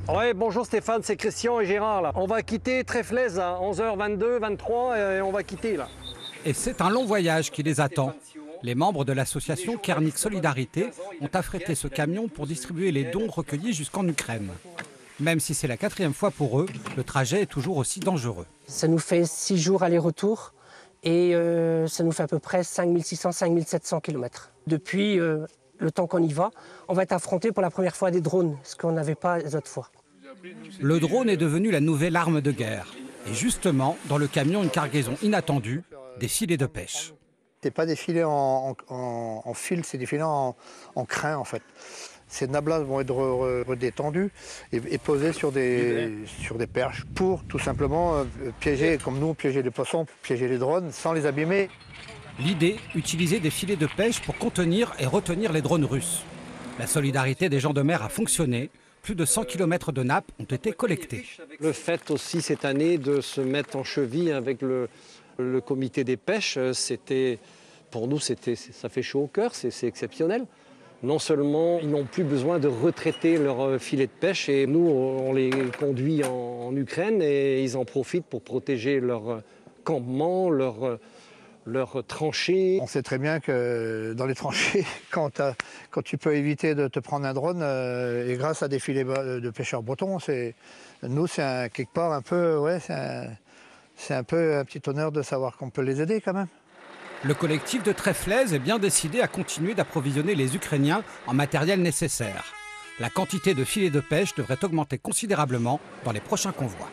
Ouais, bonjour Stéphane, c'est Christian et Gérard là. On va quitter Tréflez à 11h22, 23 et on va quitter là. Et c'est un long voyage qui les attend. Les membres de l'association Kernik Solidarité ont affrété ce camion pour distribuer les dons recueillis jusqu'en Ukraine. Même si c'est la 4e fois pour eux, le trajet est toujours aussi dangereux. Ça nous fait 6 jours aller-retour et ça nous fait à peu près 5600-5700 km. Depuis le temps qu'on y va, on va être affronté pour la première fois à des drones, ce qu'on n'avait pas les autres fois. Le drone est devenu la nouvelle arme de guerre. Et justement, dans le camion, une cargaison inattendue, des filets de pêche. Ce n'est pas des filets en fil, c'est des filets en crin en fait. Ces nablas vont être redétendus et posés sur des perches pour tout simplement piéger, comme nous, piéger les poissons, piéger les drones sans les abîmer. L'idée, utiliser des filets de pêche pour contenir et retenir les drones russes. La solidarité des gens de mer a fonctionné. Plus de 100 km de nappes ont été collectés. Le fait aussi cette année de se mettre en cheville avec le comité des pêches, pour nous, ça fait chaud au cœur, c'est exceptionnel. Non seulement ils n'ont plus besoin de retraiter leurs filets de pêche et nous, on les conduit en Ukraine et ils en profitent pour protéger leur campement, leurs tranchées. On sait très bien que dans les tranchées, quand tu peux éviter de te prendre un drone, et grâce à des filets de pêcheurs bretons, nous c'est quelque part un peu, ouais, c'est un peu un petit honneur de savoir qu'on peut les aider quand même. Le collectif de Tréflez est bien décidé à continuer d'approvisionner les Ukrainiens en matériel nécessaire. La quantité de filets de pêche devrait augmenter considérablement dans les prochains convois.